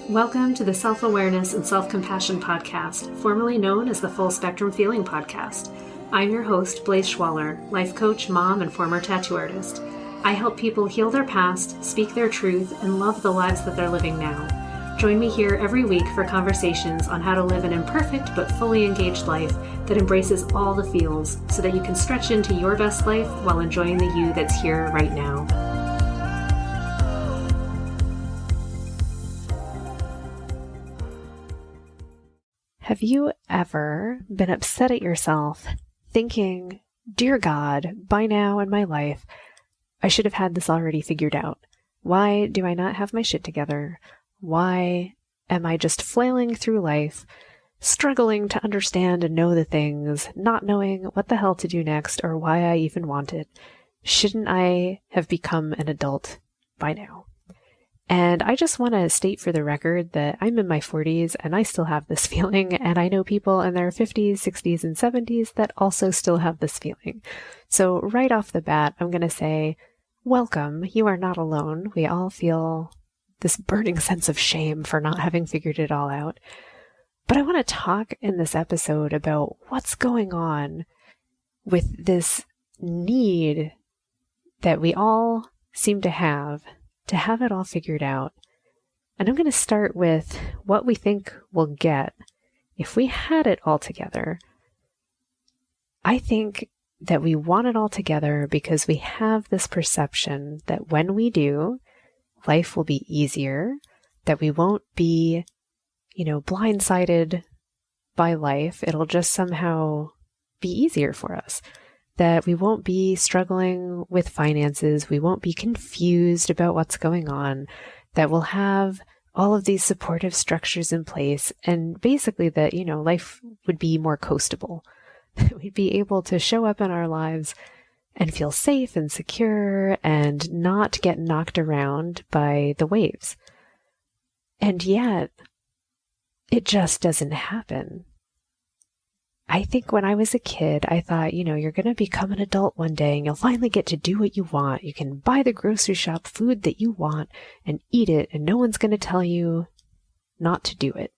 Welcome to the Self-Awareness and Self-Compassion Podcast, formerly known as the Full Spectrum Feeling Podcast. I'm your host, Blaise Schwaller, life coach, mom, and former tattoo artist. I help people heal their past, speak their truth, and love the lives that they're living now. Join me here every week for conversations on how to live an imperfect but fully engaged life that embraces all the feels so that you can stretch into your best life while enjoying the you that's here right now. Have you ever been upset at yourself, thinking, "Dear God, by now in my life, I should have had this already figured out. Why do I not have my shit together? Why am I just flailing through life, struggling to understand and know the things, not knowing what the hell to do next or why I even want it? Shouldn't I have become an adult by now?" And I just want to state for the record that I'm in my 40s and I still have this feeling, and I know people in their 50s, 60s, and 70s that also still have this feeling. So right off the bat, I'm going to say, welcome, you are not alone. We all feel this burning sense of shame for not having figured it all out. But I want to talk in this episode about what's going on with this need that we all seem to have it all figured out. And I'm going to start with what we think we'll get if we had it all together. I think that we want it all together because we have this perception that when we do, life will be easier, that we won't be, blindsided by life. It'll just somehow be easier for us. That we won't be struggling with finances, we won't be confused about what's going on, that we'll have all of these supportive structures in place, and basically that, life would be more coastable. We'd be able to show up in our lives and feel safe and secure and not get knocked around by the waves. And yet, it just doesn't happen. I think when I was a kid, I thought, you're going to become an adult one day and you'll finally get to do what you want. You can buy the grocery shop food that you want and eat it, and no one's going to tell you not to do it.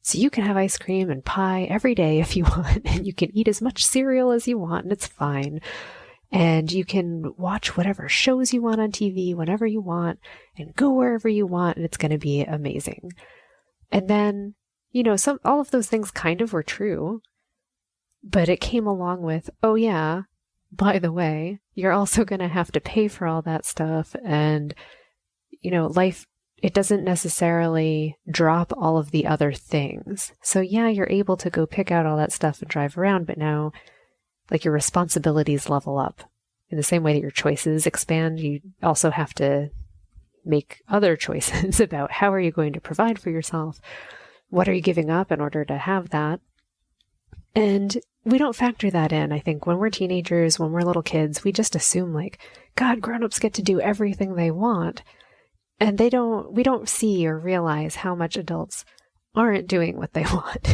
So you can have ice cream and pie every day if you want, and you can eat as much cereal as you want, and it's fine. And you can watch whatever shows you want on TV whenever you want and go wherever you want, and it's going to be amazing. And then, all of those things kind of were true. But it came along with, oh yeah, by the way, you're also going to have to pay for all that stuff. And, life, it doesn't necessarily drop all of the other things. So yeah, you're able to go pick out all that stuff and drive around. But now, your responsibilities level up. In the same way that your choices expand, you also have to make other choices about how are you going to provide for yourself? What are you giving up in order to have that? And we don't factor that in. I think when we're teenagers, when we're little kids, we just assume God, grown-ups get to do everything they want. And we don't see or realize how much adults aren't doing what they want.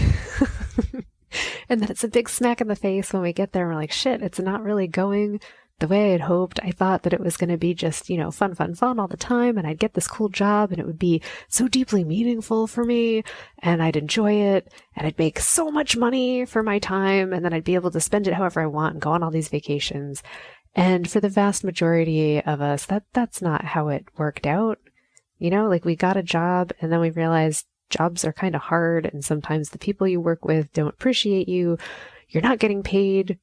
And then it's a big smack in the face when we get there and we're like, shit, it's not really going the way I had hoped. I thought that it was going to be just, fun all the time, and I'd get this cool job and it would be so deeply meaningful for me and I'd enjoy it and I'd make so much money for my time, and then I'd be able to spend it however I want and go on all these vacations. And for the vast majority of us, that's not how it worked out. We got a job and then we realized jobs are kind of hard, and sometimes the people you work with don't appreciate you. You're not getting paid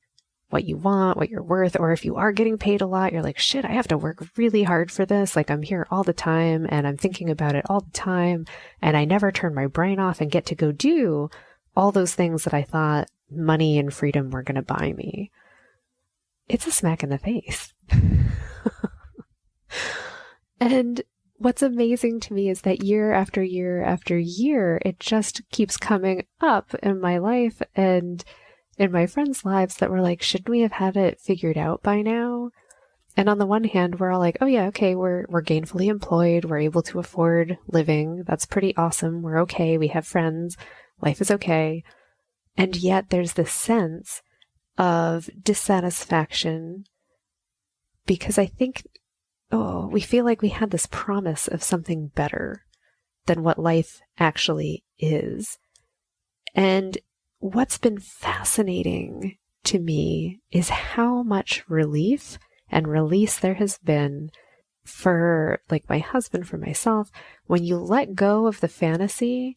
what you want, what you're worth, or if you are getting paid a lot, you're like, shit, I have to work really hard for this. I'm here all the time and I'm thinking about it all the time, and I never turn my brain off and get to go do all those things that I thought money and freedom were going to buy me. It's a smack in the face. And what's amazing to me is that year after year after year, it just keeps coming up in my life and in my friends' lives that we're like, shouldn't we have had it figured out by now? And on the one hand, we're all like, oh yeah, okay, we're gainfully employed, we're able to afford living, that's pretty awesome, we're okay, we have friends, life is okay. And yet there's this sense of dissatisfaction because I think, we feel like we had this promise of something better, than what life actually is. And what's been fascinating to me is how much relief and release there has been for like my husband, for myself, when you let go of the fantasy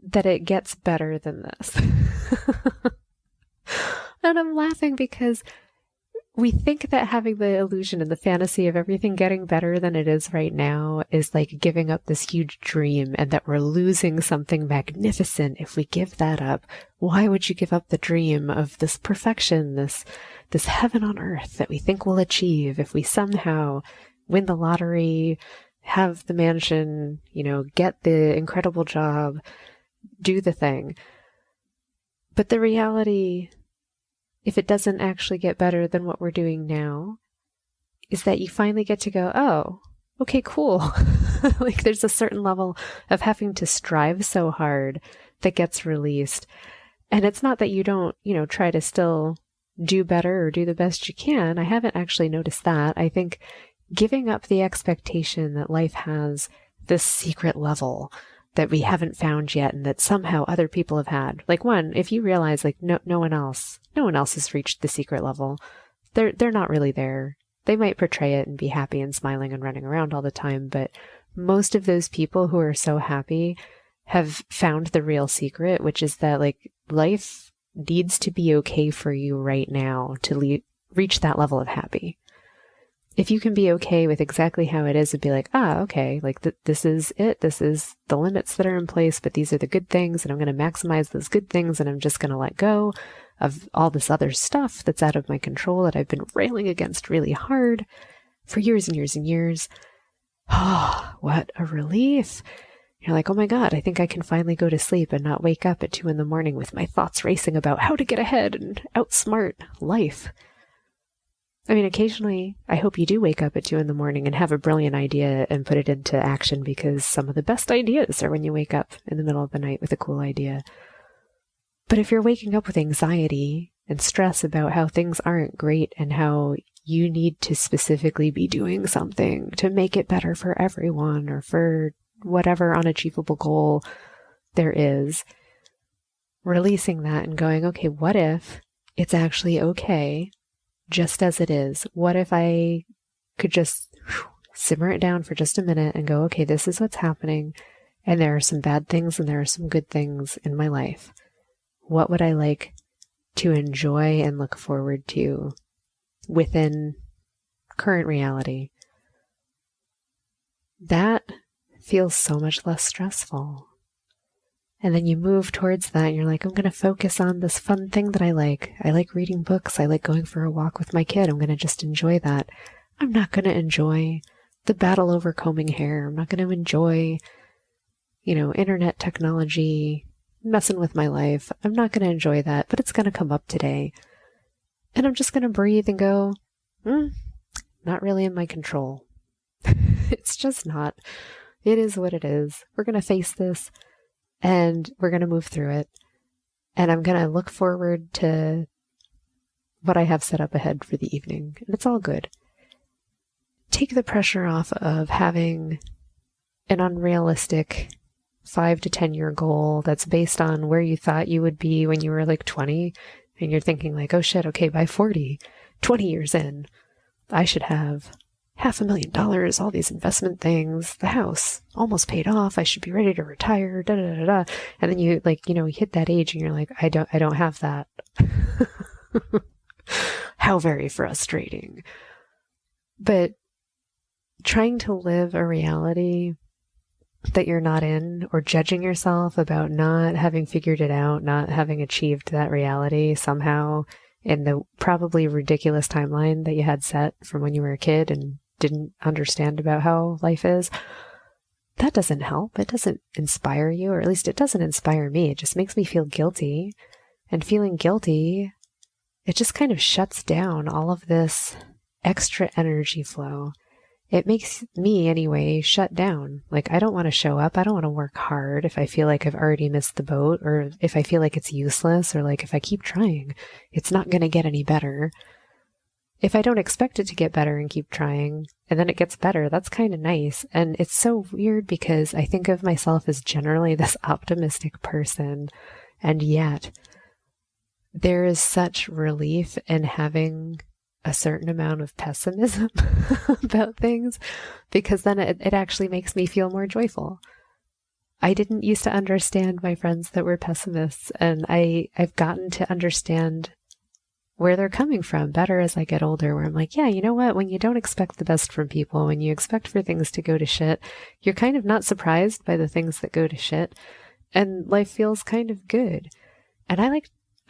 that it gets better than this. And I'm laughing because we think that having the illusion and the fantasy of everything getting better than it is right now is like giving up this huge dream, and that we're losing something magnificent if we give that up. Why would you give up the dream of this perfection, this heaven on earth that we think we'll achieve if we somehow win the lottery, have the mansion, get the incredible job, do the thing? But the reality, if it doesn't actually get better than what we're doing now, is that you finally get to go, oh, okay, cool. Like there's a certain level of having to strive so hard that gets released. And it's not that you don't, try to still do better or do the best you can. I haven't actually noticed that. I think giving up the expectation that life has this secret level that we haven't found yet and that somehow other people have had. Like one, if you realize like no one else has reached the secret level, they're not really there. They might portray it and be happy and smiling and running around all the time, but most of those people who are so happy have found the real secret, which is that like life needs to be okay for you right now to reach that level of happy. If you can be okay with exactly how it is and be like, okay, like this is it. This is the limits that are in place, but these are the good things, and I'm going to maximize those good things, and I'm just going to let go of all this other stuff that's out of my control that I've been railing against really hard for years and years and years. Oh, what a relief. You're like, oh my God, I think I can finally go to sleep and not wake up at 2 a.m. with my thoughts racing about how to get ahead and outsmart life. I mean, occasionally, I hope you do wake up at 2 a.m. and have a brilliant idea and put it into action, because some of the best ideas are when you wake up in the middle of the night with a cool idea. But if you're waking up with anxiety and stress about how things aren't great and how you need to specifically be doing something to make it better for everyone or for whatever unachievable goal there is, releasing that and going, okay, what if it's actually okay just as it is? What if I could just simmer it down for just a minute and go, okay, this is what's happening, and there are some bad things and there are some good things in my life. What would I like to enjoy and look forward to within current reality? That feels so much less stressful. And then you move towards that and you're like, I'm going to focus on this fun thing that I like. I like reading books. I like going for a walk with my kid. I'm going to just enjoy that. I'm not going to enjoy the battle over combing hair. I'm not going to enjoy, internet technology, messing with my life. I'm not going to enjoy that, but it's going to come up today. And I'm just going to breathe and go, not really in my control. It's just not. It is what it is. We're going to face this. And we're going to move through it. And I'm going to look forward to what I have set up ahead for the evening. And it's all good. Take the pressure off of having an unrealistic 5 to 10 year goal that's based on where you thought you would be when you were like 20. And you're thinking like, oh shit, okay, by 40, 20 years in, I should have $500,000, all these investment things, the house almost paid off. I should be ready to retire. Da da da da. And then you hit that age and you're like, I don't have that. How very frustrating. But trying to live a reality that you're not in, or judging yourself about not having figured it out, not having achieved that reality somehow in the probably ridiculous timeline that you had set from when you were a kid and didn't understand about how life is, that doesn't help. It doesn't inspire you, or at least it doesn't inspire me. It just makes me feel guilty. And feeling guilty, it just kind of shuts down all of this extra energy flow. It makes me, anyway, shut down. Like, I don't want to show up. I don't want to work hard if I feel like I've already missed the boat, or if I feel like it's useless, or like if I keep trying, it's not going to get any better. if I don't expect it to get better and keep trying, and then it gets better, that's kind of nice. And it's so weird because I think of myself as generally this optimistic person, and yet there is such relief in having a certain amount of pessimism about things, because then it actually makes me feel more joyful. I didn't used to understand my friends that were pessimists, and I've gotten to understand where they're coming from better as I get older, where I'm like, yeah, you know what? When you don't expect the best from people, when you expect for things to go to shit, you're kind of not surprised by the things that go to shit, and life feels kind of good. And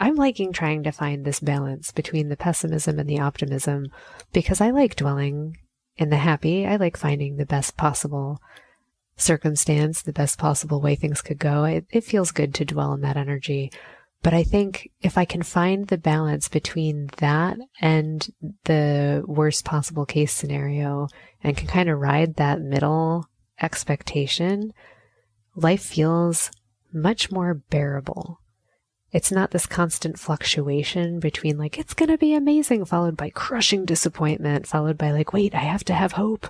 I'm liking trying to find this balance between the pessimism and the optimism, because I like dwelling in the happy. I like finding the best possible circumstance, the best possible way things could go. It feels good to dwell in that energy. But I think if I can find the balance between that and the worst possible case scenario and can kind of ride that middle expectation, life feels much more bearable. It's not this constant fluctuation between like, it's going to be amazing, followed by crushing disappointment, followed by like, wait, I have to have hope.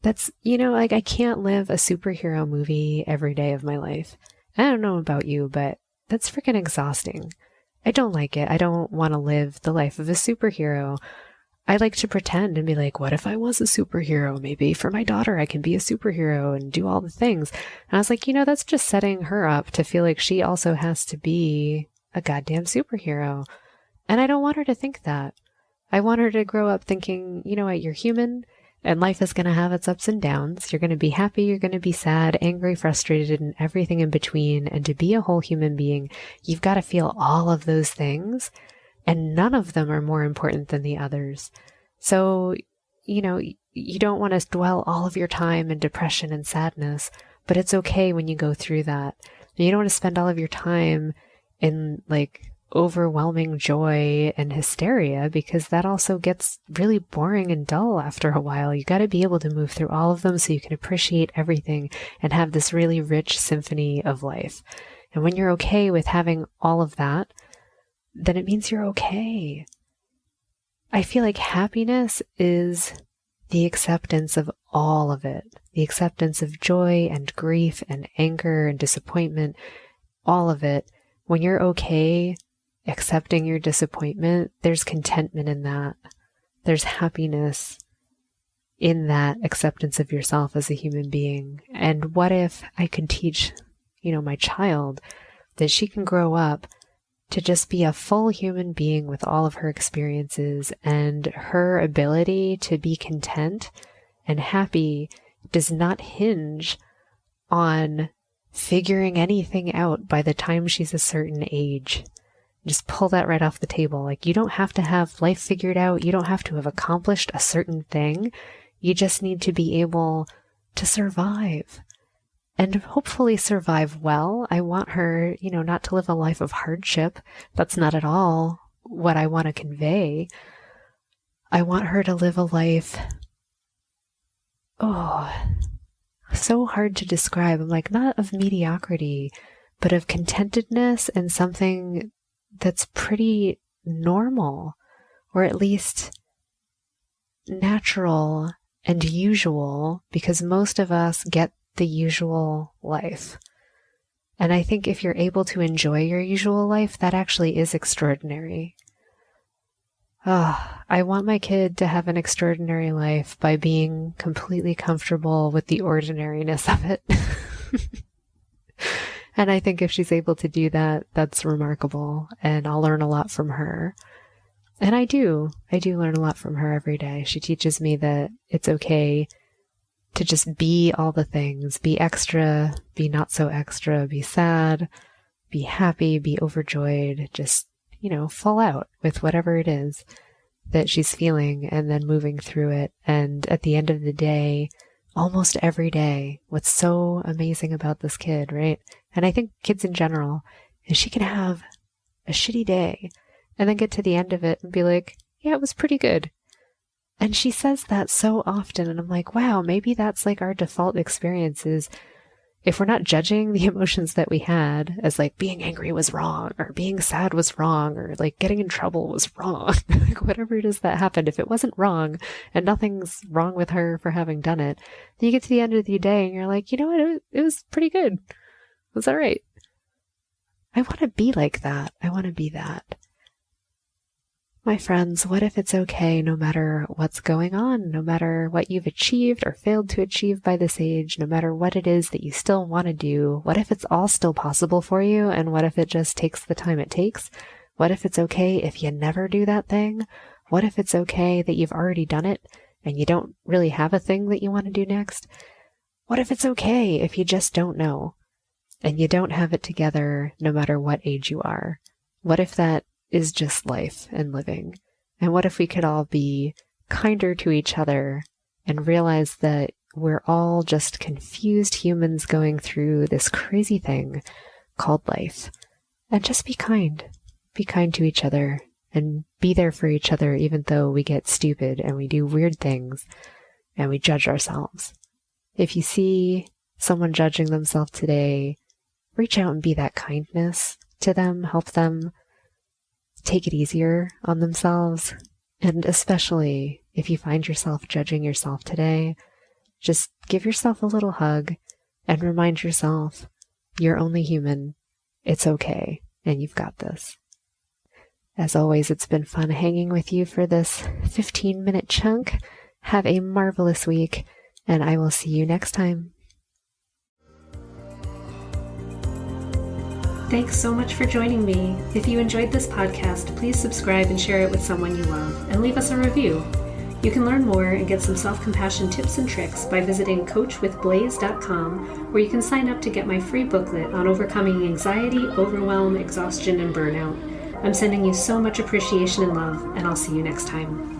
That's, like I can't live a superhero movie every day of my life. I don't know about you, but that's freaking exhausting. I don't like it. I don't want to live the life of a superhero. I like to pretend and be like, what if I was a superhero? Maybe for my daughter, I can be a superhero and do all the things. And I was like, that's just setting her up to feel like she also has to be a goddamn superhero. And I don't want her to think that. I want her to grow up thinking, you know what, you're human and life is going to have its ups and downs. You're going to be happy, you're going to be sad, angry, frustrated, and everything in between. And to be a whole human being, you've got to feel all of those things. And none of them are more important than the others. So, you don't want to dwell all of your time in depression and sadness, but it's okay when you go through that. You don't want to spend all of your time in like overwhelming joy and hysteria, because that also gets really boring and dull after a while. You got to be able to move through all of them so you can appreciate everything and have this really rich symphony of life. And when you're okay with having all of that, then it means you're okay. I feel like happiness is the acceptance of all of it, the acceptance of joy and grief and anger and disappointment, all of it. When you're okay accepting your disappointment, there's contentment in that. There's happiness in that acceptance of yourself as a human being. And what if I could teach, my child that she can grow up to just be a full human being with all of her experiences, and her ability to be content and happy does not hinge on figuring anything out by the time she's a certain age. Just pull that right off the table. Like, you don't have to have life figured out. You don't have to have accomplished a certain thing. You just need to be able to survive, and hopefully survive well. I want her, not to live a life of hardship. That's not at all what I want to convey. I want her to live a life, so hard to describe. I'm like, not of mediocrity, but of contentedness and something that's pretty normal, or at least natural and usual, because most of us get the usual life. And I think if you're able to enjoy your usual life, that actually is extraordinary. I want my kid to have an extraordinary life by being completely comfortable with the ordinariness of it. And I think if she's able to do that, that's remarkable. And I'll learn a lot from her. And I do learn a lot from her every day. She teaches me that it's okay to just be all the things, be extra, be not so extra, be sad, be happy, be overjoyed, just, fall out with whatever it is that she's feeling, and then moving through it. And at the end of the day, almost every day, what's so amazing about this kid, right? And I think kids in general, is she can have a shitty day and then get to the end of it and be like, yeah, it was pretty good. And she says that so often, and I'm like, wow, maybe that's like our default experience is, if we're not judging the emotions that we had as like being angry was wrong or being sad was wrong or like getting in trouble was wrong, like whatever it is that happened, if it wasn't wrong and nothing's wrong with her for having done it, then you get to the end of the day and you're like, you know what, it was pretty good. It was all right. I want to be like that. I want to be that. My friends, what if it's okay no matter what's going on, no matter what you've achieved or failed to achieve by this age, no matter what it is that you still want to do? What if it's all still possible for you? And what if it just takes the time it takes? What if it's okay if you never do that thing? What if it's okay that you've already done it and you don't really have a thing that you want to do next? What if it's okay if you just don't know and you don't have it together no matter what age you are? What if that is just life and living? And what if we could all be kinder to each other and realize that we're all just confused humans going through this crazy thing called life? And just be kind. Be kind to each other and be there for each other even though we get stupid and we do weird things and we judge ourselves. If you see someone judging themselves today, reach out and be that kindness to them, help them take it easier on themselves. And especially if you find yourself judging yourself today, just give yourself a little hug and remind yourself you're only human. It's okay. And you've got this. As always, it's been fun hanging with you for this 15-minute chunk. Have a marvelous week, and I will see you next time. Thanks so much for joining me. If you enjoyed this podcast, please subscribe and share it with someone you love, and leave us a review. You can learn more and get some self-compassion tips and tricks by visiting coachwithblaze.com, where you can sign up to get my free booklet on overcoming anxiety, overwhelm, exhaustion, and burnout. I'm sending you so much appreciation and love, and I'll see you next time.